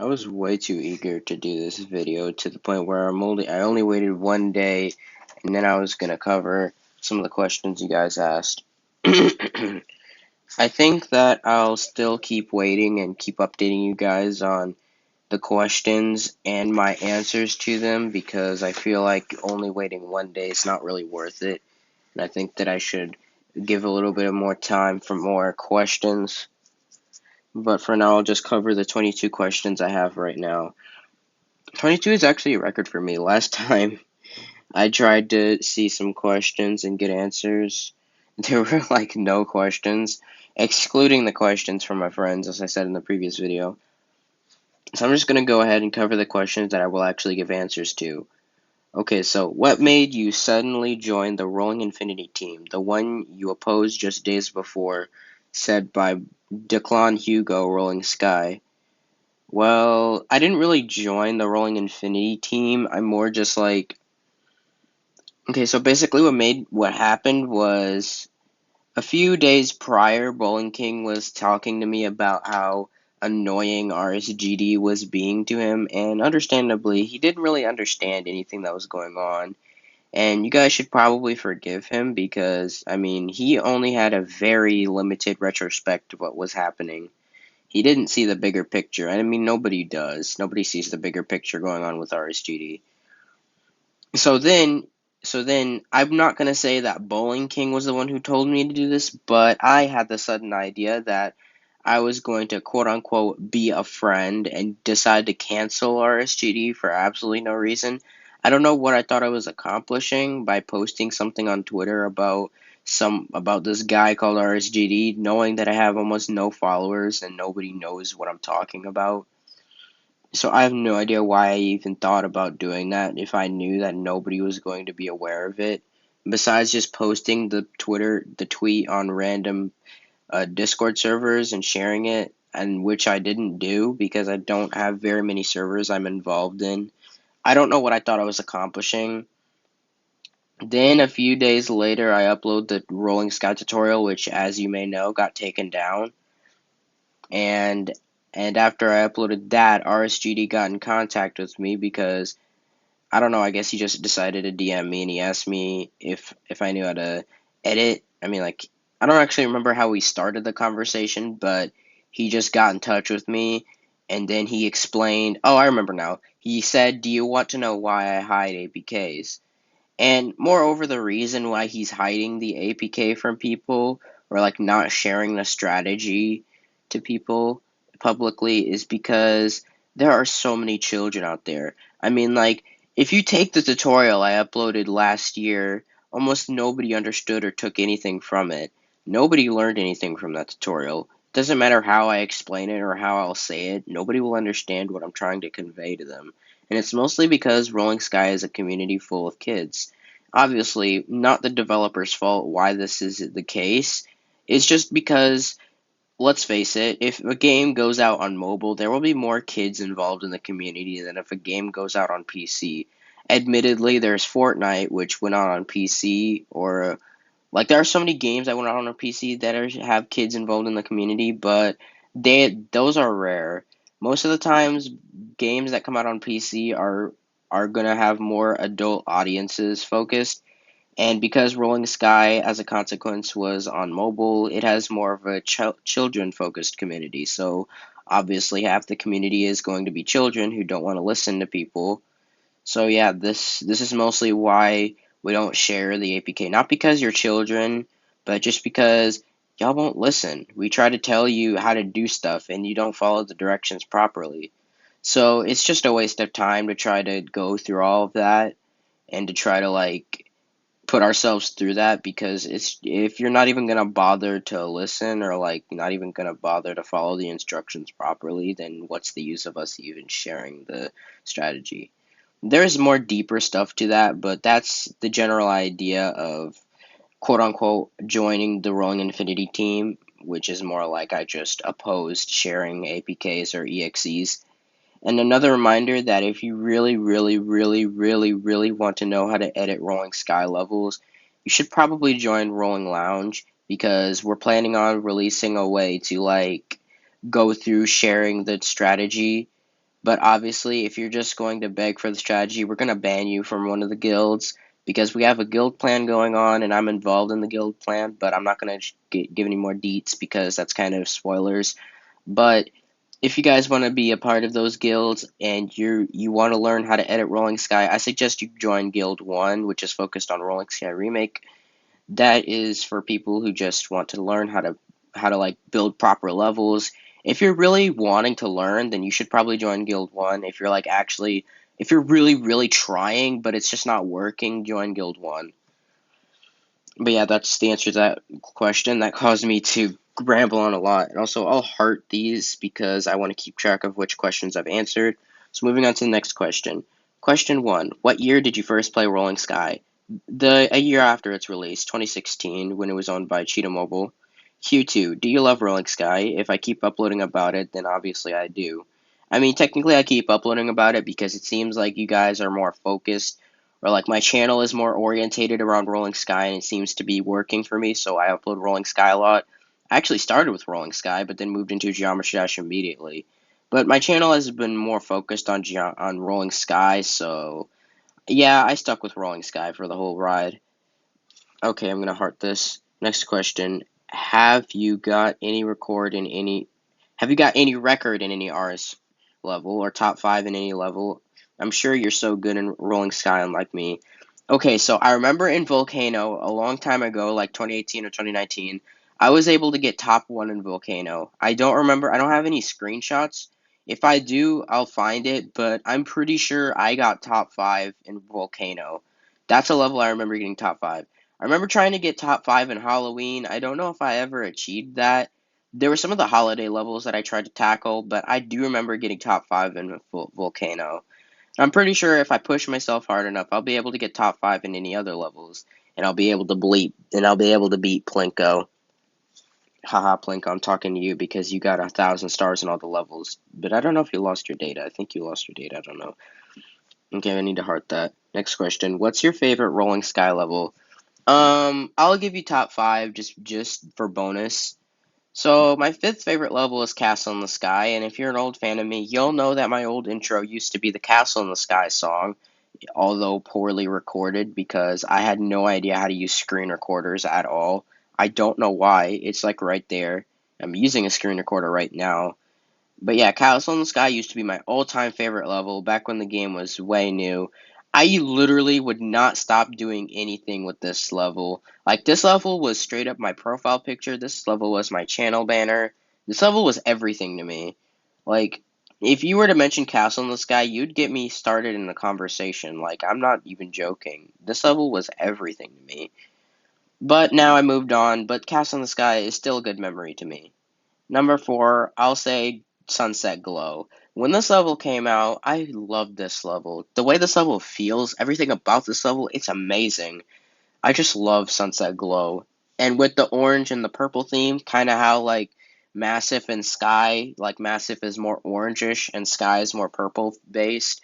I was way too eager to do this video to the point where I only waited one day and then I was gonna cover some of the questions you guys asked. I think that I'll still keep waiting and keep updating you guys on the questions and my answers to them because I feel like only waiting one day is not really worth it. And I think that I should give a little bit of more time for more questions. But for now, I'll just cover the 22 questions I have right now. 22 is actually a record for me. Last time I tried to see some questions and get answers, there were like no questions, excluding the questions from my friends, as I said in the previous video. So I'm just going to go ahead and cover the questions that I will actually give answers to. Okay, so what made you suddenly join the Rolling Infinity team, the one you opposed just days before, said by Declan Hugo Rolling Sky? Well, I didn't really join the Rolling Infinity team. I'm more just like, okay, so basically what happened was a few days prior, Bowling King was talking to me about how annoying RSGD was being to him, and understandably, he didn't really understand anything that was going on. And you guys should probably forgive him because, I mean, he only had a very limited retrospect of what was happening. He didn't see the bigger picture. I mean, nobody does. Nobody sees the bigger picture going on with RSGD. So then, so then, I'm not gonna say that Bowling King was the one who told me to do this, but I had the sudden idea that I was going to quote unquote be a friend and decide to cancel RSGD for absolutely no reason. I don't know what I thought I was accomplishing by posting something on Twitter about this guy called RSGD, knowing that I have almost no followers and nobody knows what I'm talking about. So I have no idea why I even thought about doing that if I knew that nobody was going to be aware of it. Besides just posting the tweet on random Discord servers and sharing it, and which I didn't do because I don't have very many servers I'm involved in. I don't know what I thought I was accomplishing. Then a few days later, I uploaded the Rolling Sky tutorial, which, as you may know, got taken down. And after I uploaded that, RSGD got in contact with me because I don't know. I guess he just decided to DM me and he asked me if I knew how to edit. I mean, like I don't actually remember how we started the conversation, but he just got in touch with me and then he explained. Oh, I remember now. He said, "Do you want to know why I hide APKs?" And moreover, the reason why he's hiding the APK from people or like not sharing the strategy to people publicly is because there are so many children out there. I mean, like, if you take the tutorial I uploaded last year, almost nobody understood or took anything from it. Nobody learned anything from that tutorial. Doesn't matter how I explain it or how I'll say it, nobody will understand what I'm trying to convey to them. And it's mostly because Rolling Sky is a community full of kids. Obviously, not the developer's fault why this is the case. It's just because, let's face it, if a game goes out on mobile, there will be more kids involved in the community than if a game goes out on PC. Admittedly, there's Fortnite, which went out on PC, or like there are so many games that went out on a PC that have kids involved in the community, but those are rare. Most of the times, games that come out on PC are gonna have more adult audiences focused, and because Rolling Sky, as a consequence, was on mobile, it has more of a children focused community. So obviously, half the community is going to be children who don't want to listen to people. So yeah, this is mostly why we don't share the APK. Not because you're children, but just because y'all won't listen. We try to tell you how to do stuff and you don't follow the directions properly. So it's just a waste of time to try to go through all of that and to try to like put ourselves through that because it's if you're not even gonna bother to listen or like not even gonna bother to follow the instructions properly, then what's the use of us even sharing the strategy? There's more deeper stuff to that, but that's the general idea of quote unquote joining the Rolling Infinity team, which is more like I just opposed sharing APKs or EXEs. And another reminder that if you really, really, really, really, really want to know how to edit Rolling Sky levels, you should probably join Rolling Lounge because we're planning on releasing a way to like go through sharing the strategy But obviously, if you're just going to beg for the strategy, we're going to ban you from one of the guilds because we have a guild plan going on and I'm involved in the guild plan, but I'm not going to give any more deets because that's kind of spoilers. But if you guys want to be a part of those guilds and you want to learn how to edit Rolling Sky, I suggest you join Guild 1, which is focused on Rolling Sky Remake. That is for people who just want to learn how to like build proper levels. If you're really wanting to learn, then you should probably join Guild 1. If you're like actually if you're really trying but it's just not working, join Guild 1. But yeah, that's the answer to that question. That caused me to ramble on a lot. And also, I'll heart these because I want to keep track of which questions I've answered. So moving on to the next question. Question 1. What year did you first play Rolling Sky? A year after its release, 2016, when it was owned by Cheetah Mobile. Q2. Do you love Rolling Sky? If I keep uploading about it, then obviously I do. I mean, technically I keep uploading about it because it seems like you guys are more focused or like my channel is more orientated around Rolling Sky and it seems to be working for me, so I upload Rolling Sky a lot. I actually started with Rolling Sky, but then moved into Geometry Dash immediately. But my channel has been more focused on Rolling Sky, so yeah, I stuck with Rolling Sky for the whole ride. Okay, I'm gonna heart this. Next question: Have you got any record in any? Have you got any record in any RS level or top 5 in any level? I'm sure you're so good in Rolling Sky, unlike me. Okay, so I remember in Volcano a long time ago, like 2018 or 2019, I was able to get top 1 in Volcano. I don't remember. I don't have any screenshots. If I do, I'll find it, but I'm pretty sure I got top 5 in Volcano. That's a level I remember getting top 5. I remember trying to get top 5 in Halloween. I don't know if I ever achieved that. There were some of the holiday levels that I tried to tackle, but I do remember getting top 5 in Volcano. I'm pretty sure if I push myself hard enough, I'll be able to get top 5 in any other levels, and I'll be able to beat Plinko. Haha, Plinko, I'm talking to you because you got 1,000 stars in all the levels. But I don't know if you lost your data. I think you lost your data. I don't know. Okay, I need to heart that. Next question. What's your favorite Rolling Sky level? I'll give you top 5 just for bonus. So my 5th favorite level is Castle in the Sky, and if you're an old fan of me, you'll know that my old intro used to be the Castle in the Sky song, although poorly recorded because I had no idea how to use screen recorders at all. I don't know why. It's like right there. I'm using a screen recorder right now. But yeah, Castle in the Sky used to be my all-time favorite level back when the game was way new. I literally would not stop doing anything with this level. Like, this level was straight up my profile picture. This level was my channel banner. This level was everything to me. Like, if you were to mention Castle in the Sky, you'd get me started in the conversation. Like, I'm not even joking. This level was everything to me. But now I moved on, but Castle in the Sky is still a good memory to me. Number 4, I'll say Sunset Glow. When this level came out, I loved this level. The way this level feels, everything about this level, it's amazing. I just love Sunset Glow. And with the orange and the purple theme, kind of how like Massive and Sky, like Massive is more orangish and Sky is more purple based.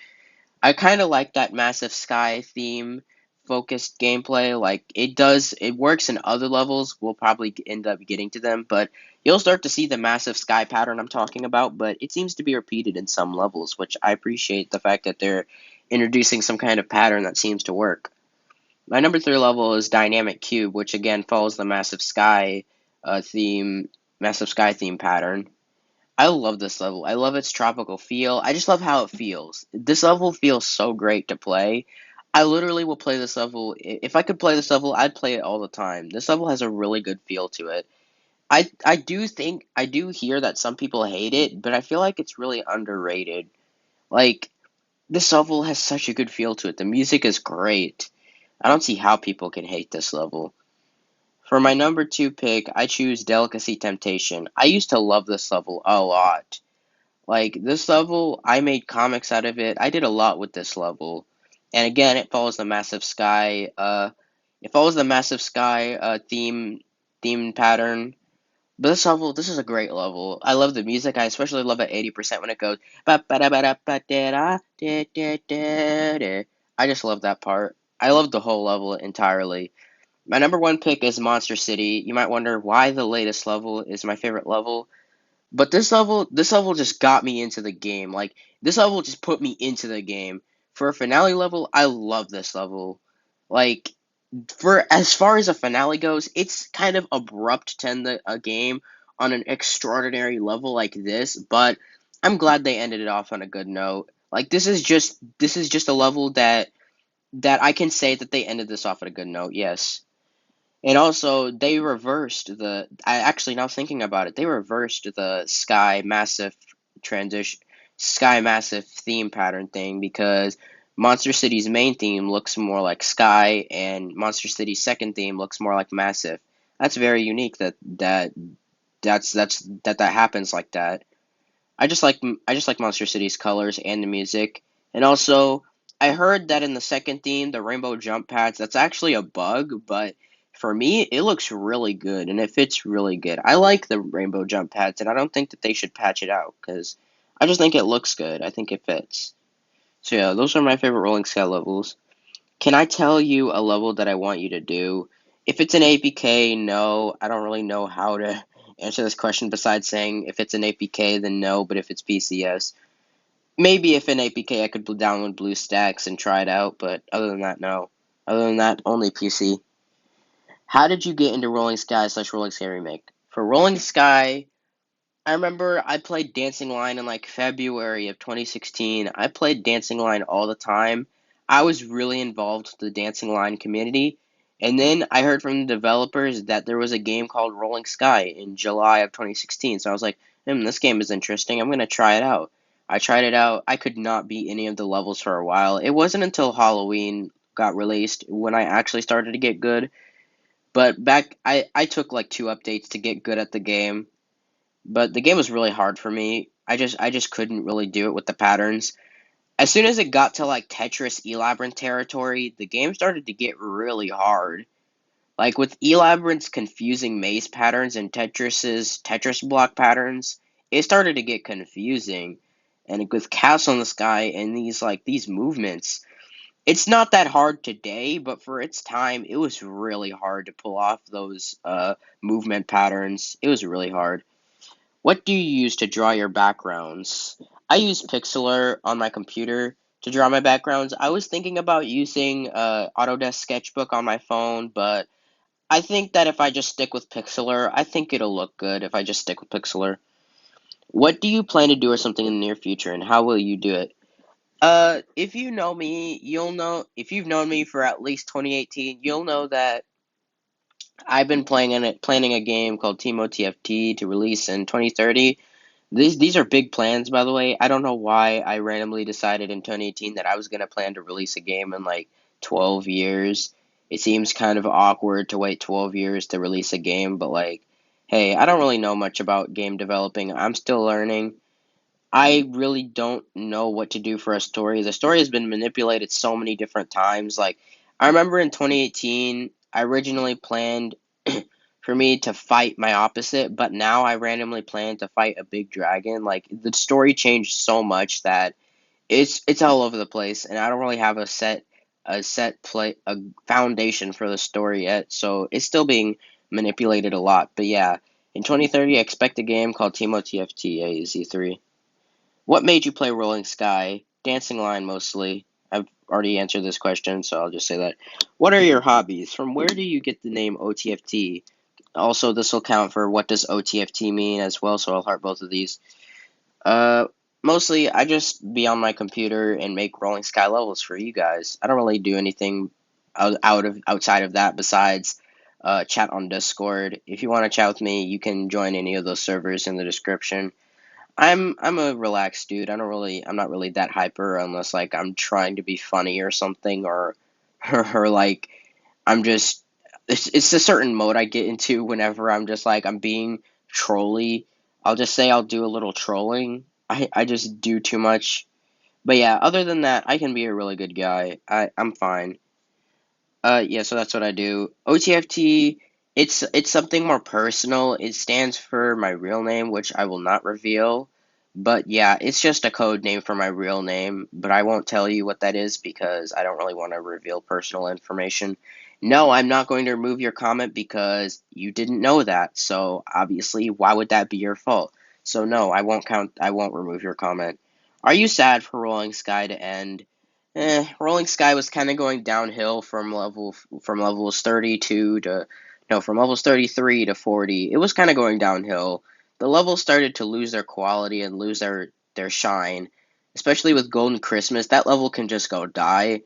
I kind of like that Massive Sky theme focused gameplay. Like it works in other levels. We'll probably end up getting to them, but you'll start to see the Massive Sky pattern I'm talking about, but it seems to be repeated in some levels, which I appreciate the fact that they're introducing some kind of pattern that seems to work. My number 3 level is Dynamic Cube, which again follows the Massive Sky theme pattern. I love this level. I love its tropical feel. I just love how it feels. This level feels so great to play. I literally will play this level. If I could play this level, I'd play it all the time. This level has a really good feel to it. I do hear that some people hate it, but I feel like it's really underrated. Like, this level has such a good feel to it. The music is great. I don't see how people can hate this level. For my number 2 pick, I choose Delicacy Temptation. I used to love this level a lot. Like, this level, I made comics out of it. I did a lot with this level. And again, it follows the Massive Sky, theme pattern. But this level, this is a great level. I love the music. I especially love at 80% when it goes ba ba da ba da ba da da da da da da. I just love that part. I love the whole level entirely. My number 1 pick is Monster City. You might wonder why the latest level is my favorite level. But this level just got me into the game. Like, this level just put me into the game. For a finale level, I love this level. Like, for as far as a finale goes, it's kind of abrupt to end a game on an extraordinary level like this, but I'm glad they ended it off on a good note. Like, this is just a level that I can say that they ended this off on a good note. Yes. And also, they reversed the. I actually, now thinking about it, they reversed the transition, Sky Massive theme pattern thing, because Monster City's main theme looks more like Sky, and Monster City's second theme looks more like Massive. That's very unique. That happens like that. I just like Monster City's colors and the music. And also, I heard that in the second theme, the rainbow jump pads, that's actually a bug, but for me, it looks really good and it fits really good. I like the rainbow jump pads, and I don't think that they should patch it out because I just think it looks good. I think it fits. So yeah, those are my favorite Rolling Sky levels. Can I tell you a level that I want you to do? If it's an APK, no, I don't really know how to answer this question besides saying if it's an APK, then no, but if it's PCS, maybe if an APK, I could download BlueStacks and try it out, but other than that, no. Other than that, only PC. How did you get into Rolling Sky slash Rolling Sky Remake? For Rolling Sky, I remember I played Dancing Line in like February of 2016. I played Dancing Line all the time. I was really involved with the Dancing Line community. And then I heard from the developers that there was a game called Rolling Sky in July of 2016. So I was like, this game is interesting. I'm going to try it out. I tried it out. I could not beat any of the levels for a while. It wasn't until Halloween got released when I actually started to get good. But I took like 2 updates to get good at the game, but the game was really hard for me. I just couldn't really do it with the patterns. As soon as it got to like Tetris Elabyrinth territory, the game started to get really hard. Like with Elabyrinth's confusing maze patterns and Tetris's Tetris block patterns, it started to get confusing. And with Castle in the Sky and these movements, it's not that hard today, but for its time, it was really hard to pull off those movement patterns. It was really hard. What do you use to draw your backgrounds? I use Pixlr on my computer to draw my backgrounds. I was thinking about using Autodesk Sketchbook on my phone, but I think that if I just stick with Pixlr, I think it'll look good if I just stick with Pixlr. What do you plan to do or something in the near future, and how will you do it? If you know me, you'll know. If you've known me for at least 2018, you'll know that I've been planning a game called Team OTFT to release in 2030. These are big plans, by the way. I don't know why I randomly decided in 2018 that I was gonna plan to release a game in like 12 years. It seems kind of awkward to wait 12 years to release a game, but like, hey, I don't really know much about game developing. I'm still learning. I really don't know what to do for a story. The story has been manipulated so many different times. Like, I remember in 2018, I originally planned for me to fight my opposite, but now I randomly plan to fight a big dragon. Like, the story changed so much that it's all over the place, and I don't really have a foundation for the story yet. So it's still being manipulated a lot. But yeah, in 2030, I expect a game called Team OTFT AZ3. What made you play Rolling Sky? Dancing Line mostly. I've already answered this question, so I'll just say that. What are your hobbies? From where do you get the name OTFT? Also, this will count for what does OTFT mean as well, so I'll heart both of these. Uh, Mostly I just be on my computer and make Rolling Sky levels for you guys. I don't really do anything outside of that besides chat on Discord. If you want to chat with me, you can join any of those servers in the description. I'm a relaxed dude. I'm not really that hyper unless like I'm trying to be funny or something or like I'm just it's a certain mode I get into whenever I'm just like I'm being trolly. I'll just say I'll do a little trolling. I just do too much. But yeah, other than that, I can be a really good guy. I'm fine. Yeah, so that's what I do. OTFT, it's something more personal. It stands for my real name, which I will not reveal. But yeah, it's just a code name for my real name, but I won't tell you what that is because I don't really want to reveal personal information. No, I'm not going to remove your comment because you didn't know that. So obviously, why would that be your fault? So no, I won't remove your comment. Are you sad for Rolling Sky to end? Rolling Sky was kind of going downhill from levels 32 to no, from levels 33 to 40. It was kind of going downhill. The levels started to lose their quality and lose their shine, especially with Golden Christmas. That level can just go die.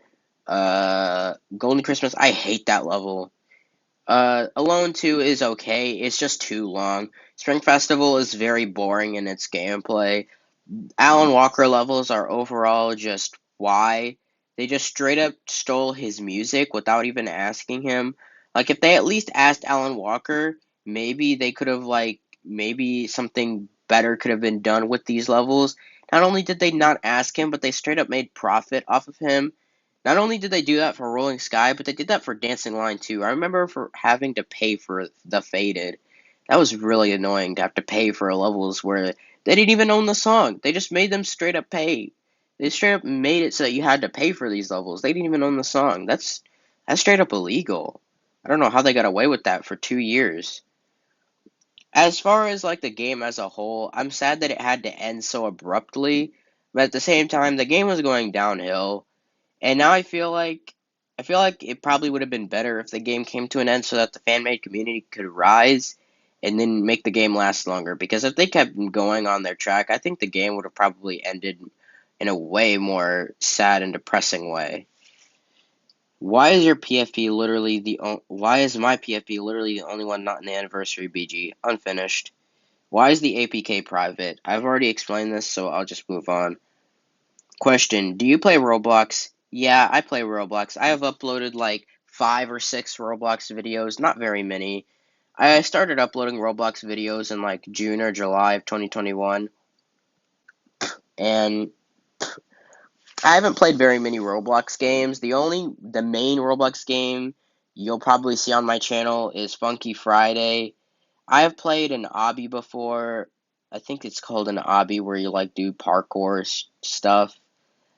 Golden Christmas, I hate that level. Alone 2 is okay. It's just too long. Spring Festival is very boring in its gameplay. Alan Walker levels are overall just why. They just straight up stole his music without even asking him. Like, if they at least asked Alan Walker, maybe they could have, maybe something better could have been done with these levels. Not only did they not ask him, but they straight up made profit off of him. Not only did they do that for Rolling Sky, but they did that for Dancing Line too. I remember for having to pay for the Faded. That was really annoying to have to pay for levels where they didn't even own the song. They just made them straight up pay. They straight up made it so that you had to pay for these levels. They didn't even own the song. That's straight up illegal. I don't know how they got away with that for 2 years. As far as like the game as a whole, I'm sad that it had to end so abruptly, but at the same time, the game was going downhill. And now I feel like it probably would have been better if the game came to an end so that the fan made community could rise and then make the game last longer. Because if they kept going on their track, I think the game would have probably ended in a way more sad and depressing way. Why is your PFP literally why is my PFP literally the only one not in the anniversary BG? Unfinished. Why is the APK private? I've already explained this, so I'll just move on. Question, do you play Roblox? Yeah, I play Roblox. I have uploaded like 5 or 6 Roblox videos, not very many. I started uploading Roblox videos in like June or July of 2021, and I haven't played very many Roblox games. The main Roblox game you'll probably see on my channel is Funky Friday. I have played an obby before. I think it's called an obby where you like do parkour stuff.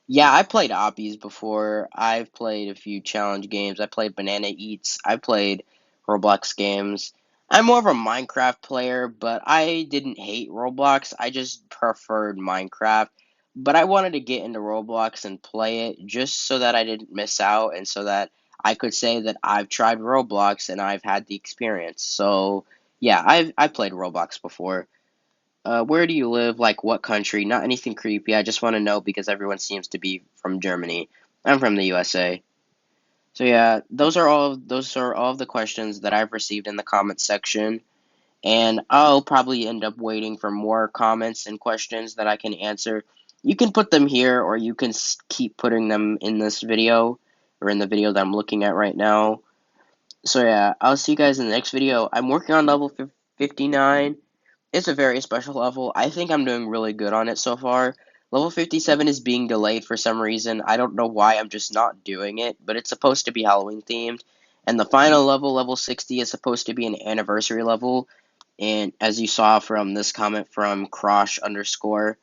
Yeah, I played Oppies before. I've played a few challenge games. I played Banana Eats. I played Roblox games. I'm more of a Minecraft player, but I didn't hate Roblox. I just preferred Minecraft. But I wanted to get into Roblox and play it just so that I didn't miss out and so that I could say that I've tried Roblox and I've had the experience. So, yeah, I've played Roblox before. Where do you live? Like, what country? Not anything creepy. I just want to know because everyone seems to be from Germany. I'm from the USA. So yeah, those are all of the questions that I've received in the comments section, and I'll probably end up waiting for more comments and questions that I can answer. You can put them here, or you can keep putting them in this video or in the video that I'm looking at right now. So yeah, I'll see you guys in the next video. I'm working on level 59. It's a very special level. I think I'm doing really good on it so far. Level 57 is being delayed for some reason. I don't know why, I'm just not doing it, but it's supposed to be Halloween themed. And the final level, level 60, is supposed to be an anniversary level. And as you saw from this comment from Crosh underscore,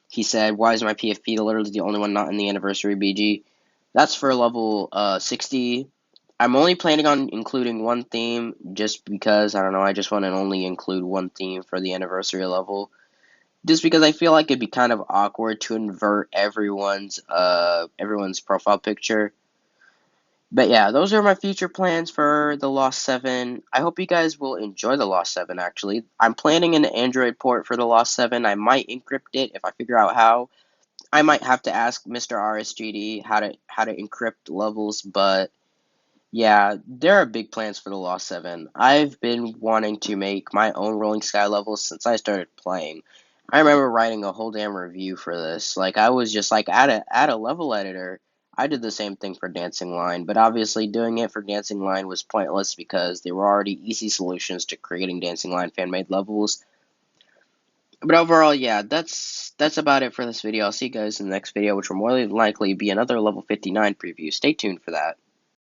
he said, why is my PFP literally the only one not in the anniversary BG? That's for level 60. I'm only planning on including one theme just because, I don't know, I just want to only include one theme for the anniversary level. Just because I feel like it'd be kind of awkward to invert everyone's profile picture. But yeah, those are my future plans for the Lost 7. I hope you guys will enjoy the Lost 7 actually. I'm planning an Android port for the Lost 7. I might encrypt it if I figure out how. I might have to ask Mr. RSGD how to encrypt levels, but yeah, there are big plans for the Lost 7. I've been wanting to make my own Rolling Sky levels since I started playing. I remember writing a whole damn review for this. Like, I was just like, add a level editor. I did the same thing for Dancing Line, but obviously doing it for Dancing Line was pointless because there were already easy solutions to creating Dancing Line fan-made levels. But overall, yeah, that's about it for this video. I'll see you guys in the next video, which will more than likely be another level 59 preview. Stay tuned for that.